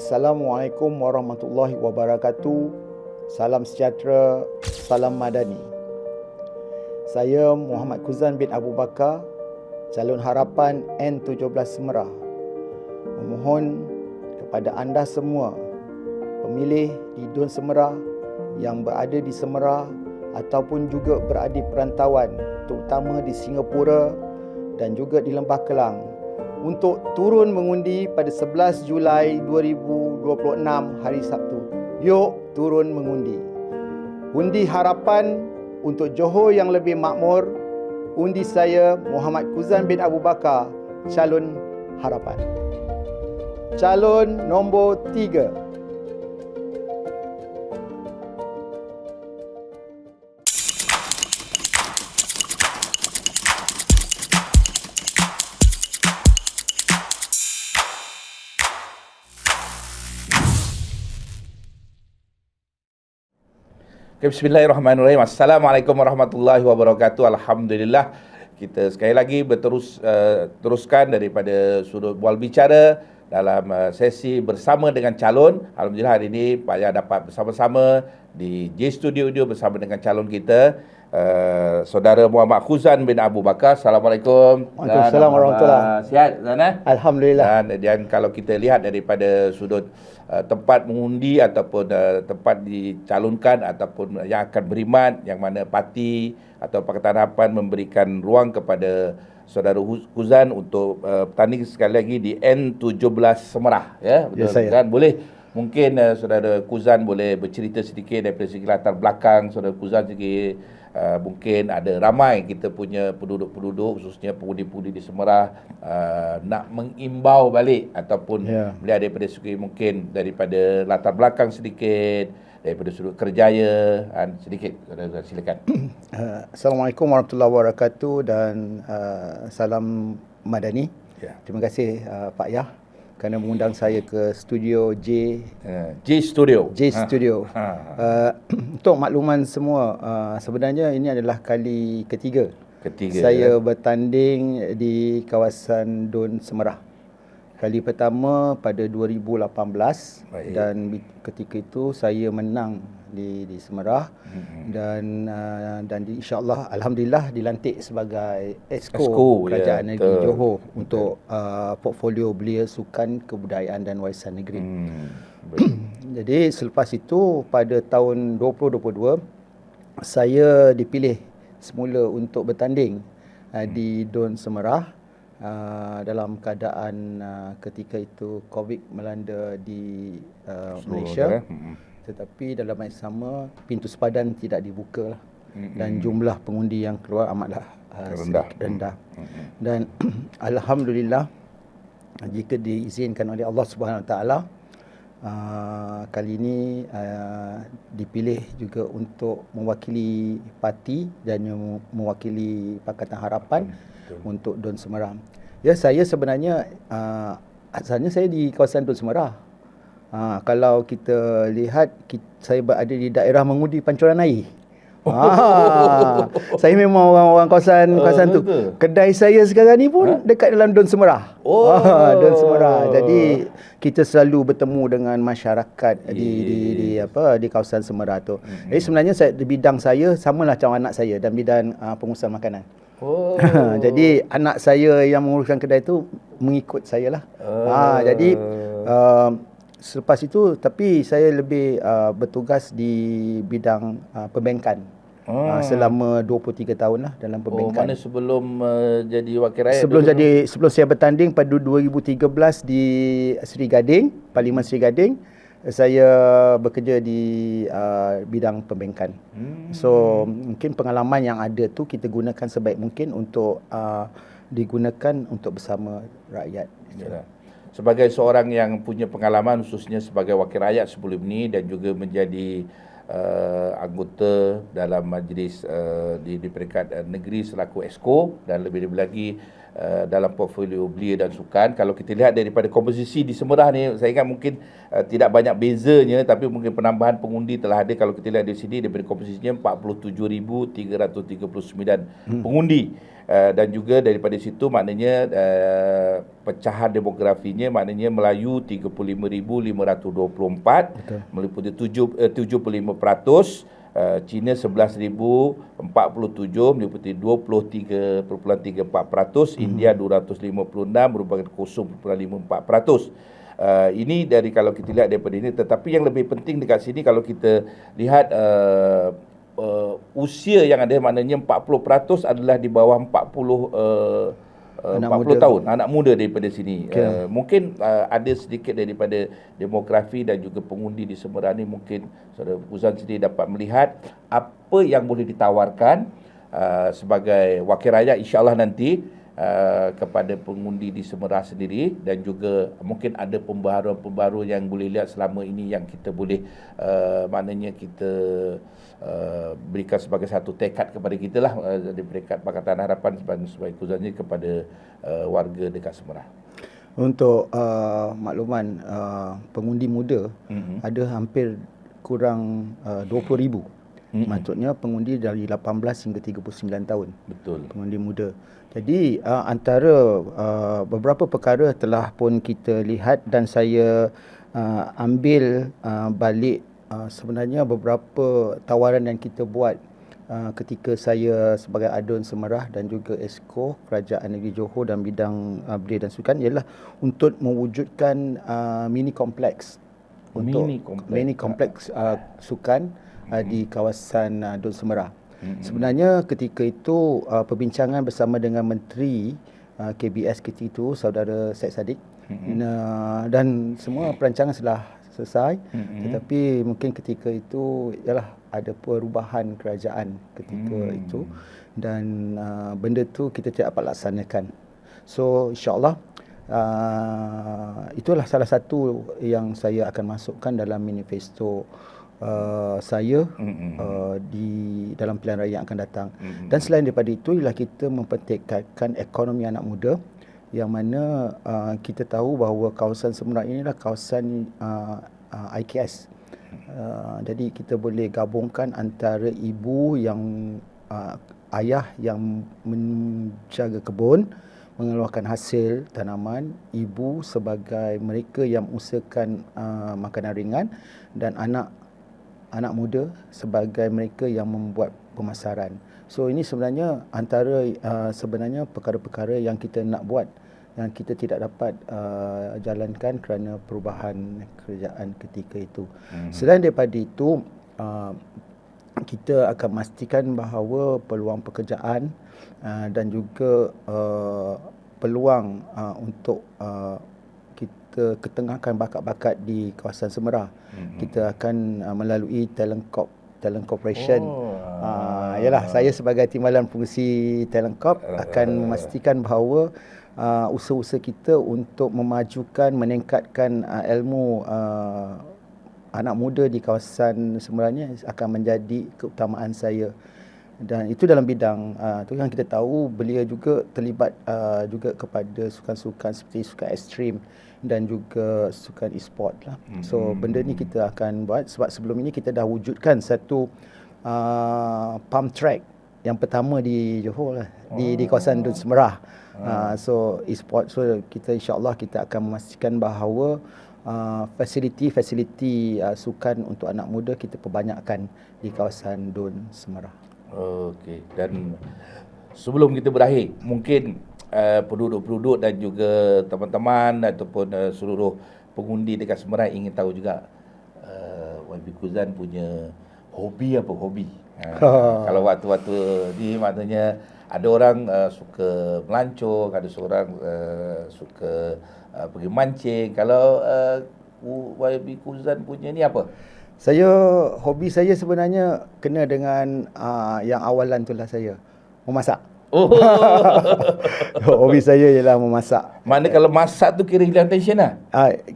Assalamualaikum warahmatullahi wabarakatuh. Salam sejahtera, salam madani. Saya Muhammad Kuzan bin Abu Bakar, calon harapan N17 Semerah, memohon kepada anda semua pemilih di Dun Semerah yang berada di Semerah ataupun juga berada di perantauan, terutama di Singapura dan juga di Lembah Kelang, untuk turun mengundi pada 11 Julai 2026 hari Sabtu. Yuk turun mengundi. Undi harapan untuk Johor yang lebih makmur. Undi saya Muhammad Kuzan bin Abu Bakar, calon harapan. Calon nombor 3. Bismillahirrahmanirrahim. Assalamualaikum warahmatullahi wabarakatuh. Alhamdulillah, kita sekali lagi teruskan daripada sudut bual bicara dalam sesi bersama dengan calon. Alhamdulillah hari ini Pak Yah dapat bersama-sama di J Studio bersama dengan calon kita, Saudara Muhammad Kuzan bin Abu Bakar. Assalamualaikum. Waalaikumsalam warahmatullahi. Sihat Zana? Alhamdulillah. Dan kalau kita lihat daripada sudut tempat mengundi ataupun tempat dicalonkan ataupun yang akan berimat, yang mana parti atau Pakatan Harapan memberikan ruang kepada Saudara Kuzan untuk bertanding sekali lagi di N17 Semerah, ya, betul, ya, kan? Boleh mungkin Saudara Kuzan boleh bercerita sedikit daripada segi latar belakang Saudara Kuzan segi mungkin ada ramai kita punya penduduk-penduduk, khususnya pengundi-pengundi di Semerah nak mengimbau balik ataupun melihat daripada segi mungkin daripada latar belakang sedikit, daripada sudut kerjaya sedikit. Silakan. Assalamualaikum warahmatullahi wabarakatuh dan salam madani. Terima kasih Pak Yah kerana mengundang saya ke studio J Studio. Untuk makluman semua, sebenarnya ini adalah kali ketiga saya bertanding di kawasan Dun Semerah. Kali pertama pada 2018. Baik. Dan ketika itu saya menang di Semerah dan insya-Allah alhamdulillah dilantik sebagai Exco Kerajaan Negeri Johor untuk portfolio Belia Sukan Kebudayaan dan Warisan Negeri. Jadi selepas itu pada tahun 2022 saya dipilih semula untuk bertanding di Dun Semerah dalam keadaan ketika itu COVID melanda di Malaysia. Tetapi dalam masa sama pintu sepadan tidak dibuka dan jumlah pengundi yang keluar amatlah rendah. Dan alhamdulillah, jika diizinkan oleh Allah Subhanahu Wa Taala, kali ini dipilih juga untuk mewakili parti dan mewakili Pakatan Harapan untuk Dun Semerah. Ya, saya sebenarnya asalnya saya di kawasan Dun Semerah. Kalau kita lihat, saya berada di daerah mengundi pancuran air. Saya memang orang kawasan tu. Kedai saya sekarang ni pun dekat dalam Dun Semerah. Dun Semerah. Jadi kita selalu bertemu dengan masyarakat di kawasan Semerah tu. Jadi sebenarnya bidang saya samalah macam anak saya dan bidang pengurusan makanan. Jadi anak saya yang menguruskan kedai tu mengikut saya lah. Jadi selepas itu, tapi saya lebih bertugas di bidang perbankan selama 23 tahun lah dalam perbankan. Mana sebelum jadi wakil rakyat? Sebelum saya bertanding pada 2013 di Seri Gading, Parlimen Seri Gading, saya bekerja di bidang perbankan. So mungkin pengalaman yang ada tu kita gunakan sebaik mungkin untuk digunakan untuk bersama rakyat. Sebagai seorang yang punya pengalaman khususnya sebagai wakil rakyat sebelum ini dan juga menjadi anggota dalam majlis di peringkat negeri selaku Exco dan lebih-lebih lagi dalam portfolio belia dan sukan. Kalau kita lihat daripada komposisi di Semerah ni, saya ingat mungkin tidak banyak bezanya, tapi mungkin penambahan pengundi telah ada. Kalau kita lihat di sini daripada komposisinya 47,339 pengundi. Dan juga daripada situ maknanya pecahan demografinya, maknanya Melayu 35,524, meliputi 75%, Cina 11,047, meliputi 23.34%, India 256 merupakan 0.54%. Ini dari kalau kita lihat daripada ini. Tetapi yang lebih penting dekat sini kalau kita lihat usia yang ada, maknanya 40% adalah di bawah 40 tahun, anak muda daripada sini. Mungkin ada sedikit daripada demografi dan juga pengundi di Semerah ni, mungkin Saudara Kuzan sendiri dapat melihat apa yang boleh ditawarkan sebagai wakil rakyat insya-Allah nanti kepada pengundi di Semerah sendiri, dan juga mungkin ada pembaharuan-pembaharuan yang boleh lihat selama ini yang kita boleh maknanya kita berikan sebagai satu tekad kepada kita lah, dari peringkat Pakatan Harapan sebagai Kuzannya kepada warga dekat Semerah. Untuk makluman, pengundi muda ada hampir kurang 20,000. Maksudnya pengundi dari 18 hingga 39 tahun. Betul. Pengundi muda. Jadi antara beberapa perkara telah pun kita lihat, dan saya ambil balik sebenarnya beberapa tawaran yang kita buat ketika saya sebagai Adun Semerah dan juga Esko Kerajaan Negeri Johor dan bidang belia dan sukan, ialah untuk mewujudkan mini kompleks sukan di kawasan Dun Semerah. Sebenarnya ketika itu perbincangan bersama dengan Menteri KBS ketika itu, Saudara Syed Saddiq, dan semua perancangan telah selesai, tetapi mungkin ketika itu ialah ada perubahan kerajaan ketika itu, dan benda tu kita tidak dapat laksanakan. So insya-Allah itulah salah satu yang saya akan masukkan dalam manifesto saya di dalam pilihan raya yang akan datang. Dan selain daripada itu ialah kita mempertingkatkan ekonomi anak muda, yang mana kita tahu bahawa kawasan Semerah ini adalah kawasan IKS. Jadi kita boleh gabungkan antara ibu yang ayah yang menjaga kebun, mengeluarkan hasil tanaman, ibu sebagai mereka yang usahakan makanan ringan, dan anak muda sebagai mereka yang membuat pemasaran. So ini sebenarnya antara sebenarnya perkara-perkara yang kita nak buat, yang kita tidak dapat jalankan kerana perubahan kerajaan ketika itu. Selain daripada itu, kita akan memastikan bahawa peluang pekerjaan dan juga peluang untuk kita ketengahkan bakat-bakat di kawasan Semerah. Kita akan melalui Talent Corporation. Yalah, saya sebagai timbalan pengurusi Talent Corp akan memastikan bahawa usaha-usaha kita untuk memajukan, meningkatkan ilmu anak muda di kawasan Semerah ni akan menjadi keutamaan saya. Dan itu dalam bidang tu yang kita tahu, belia juga terlibat juga kepada sukan-sukan seperti sukan ekstrim dan juga sukan e-sport lah. So benda ni kita akan buat, sebab sebelum ini kita dah wujudkan satu pump track yang pertama di Johor lah, di kawasan Dun Semerah. So e-sport, so kita insya-Allah kita akan memastikan bahawa fasiliti sukan untuk anak muda kita perbanyakkan di kawasan Dun Semerah. Okey, dan sebelum kita berakhir, mungkin penduduk-penduduk dan juga teman-teman ataupun seluruh pengundi dekat Semerah ingin tahu juga YB Kuzan punya hobi apa hobi. Kalau waktu-waktu ni maknanya ada orang suka melancong, ada seorang suka pergi mancing. Kalau YB Kuzan punya ni apa? Hobi saya sebenarnya kena dengan yang awalan itulah, saya memasak. Hobi saya ialah memasak. Mana kalau masak tu kira hilang tension lah?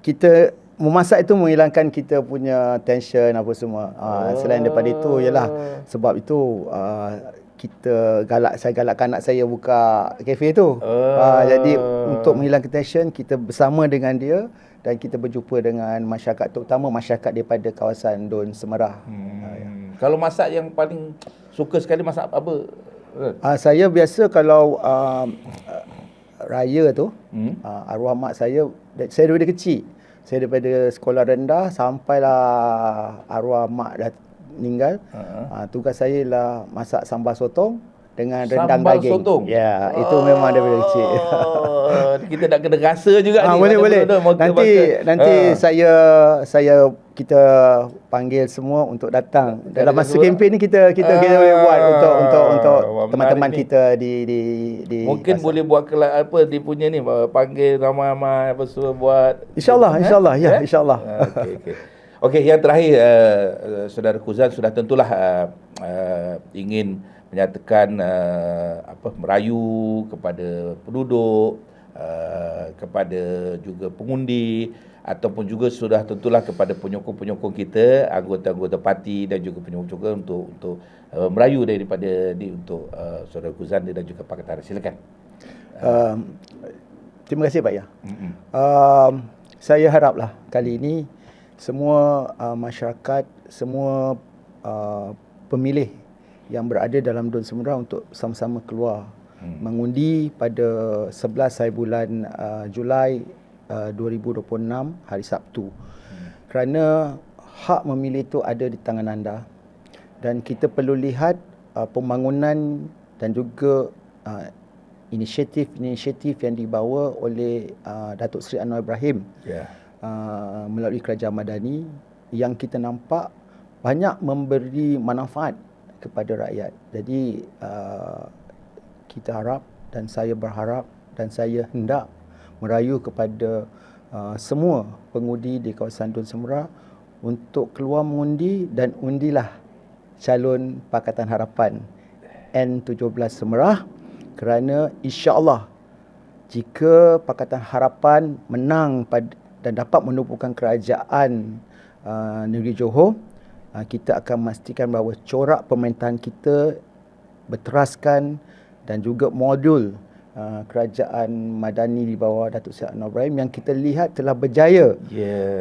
Kita memasak itu menghilangkan kita punya tension apa semua. Selain daripada itu ialah sebab itu saya galakkan anak saya buka kafe tu. Jadi untuk menghilangkan tension, kita bersama dengan dia dan kita berjumpa dengan masyarakat, terutama masyarakat daripada kawasan Dun Semerah. Kalau masak yang paling suka sekali masak apa? Saya biasa kalau raya tu, arwah mak saya daripada kecil. Saya daripada sekolah rendah sampailah arwah mak dah meninggal. Tugas saya ialah masak sambal sotong dengan rendang sambal daging. Sotong. Ya, itu memang daripada kecil. Kita nak kena rasa juga ni. Boleh. Nanti kita panggil semua untuk datang. Dalam masa kempen ni kita boleh buat untuk teman-teman kita di mungkin pasal. Boleh buat dia punya ni, panggil ramai-ramai suruh buat. InsyaAllah. InsyaAllah. Okey, yang terakhir Saudara Kuzan sudah tentulah ingin menyatakan merayu kepada penduduk, kepada juga pengundi, ataupun juga sudah tentulah kepada penyokong-penyokong kita, anggota-anggota parti dan juga penyokong untuk merayu daripada untuk Saudara Kuzan dan juga Pakatan. Silakan. Terima kasih Pak Ya. Saya haraplah kali ini semua masyarakat, semua pemilih yang berada dalam Dun Semerah untuk sama-sama keluar mengundi pada 11 hari bulan Julai 2026 hari Sabtu. Kerana hak memilih itu ada di tangan anda dan kita perlu lihat pembangunan dan juga inisiatif yang dibawa oleh Datuk Seri Anwar Ibrahim melalui Kerajaan Madani yang kita nampak banyak memberi manfaat kepada rakyat. Jadi kita harap dan saya berharap dan saya hendak merayu kepada semua pengundi di kawasan Dun Semerah untuk keluar mengundi dan undilah calon Pakatan Harapan N17 Semerah, kerana insya-Allah jika Pakatan Harapan menang dan dapat menumpukan kerajaan negeri Johor, kita akan memastikan bahawa corak pemerintahan kita berteraskan dan juga modul kerajaan Madani di bawah Datuk Seri Anwar Ibrahim yang kita lihat telah berjaya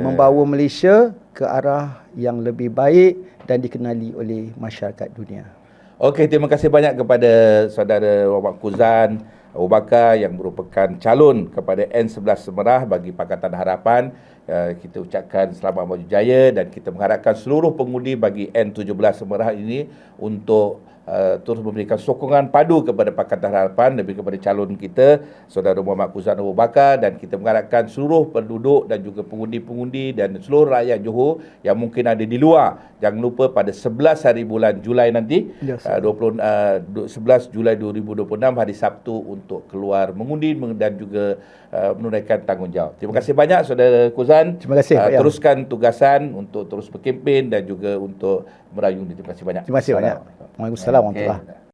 membawa Malaysia ke arah yang lebih baik dan dikenali oleh masyarakat dunia. Okey, terima kasih banyak kepada Saudara Muhammad Kuzan Abu Bakar yang merupakan calon kepada N11 Semerah bagi Pakatan Harapan. Kita ucapkan selamat maju jaya dan kita mengharapkan seluruh pengundi bagi N17 Semerah ini untuk terus memberikan sokongan padu kepada Pakatan Harapan, lebih kepada calon kita Saudara Muhammad Kuzan Abu Bakar, dan kita mengharapkan seluruh penduduk dan juga pengundi-pengundi dan seluruh rakyat Johor yang mungkin ada di luar, jangan lupa pada 11 hari bulan Julai nanti, 11 Julai 2026 hari Sabtu untuk keluar mengundi dan juga menunaikan tanggungjawab. Terima kasih banyak Saudara Kuzan. Terima kasih. Teruskan tugasan untuk terus berkempen dan juga untuk merayu. Terima kasih banyak. Terima kasih banyak. Waalaikumsalam warahmatullahi wabarakatuh.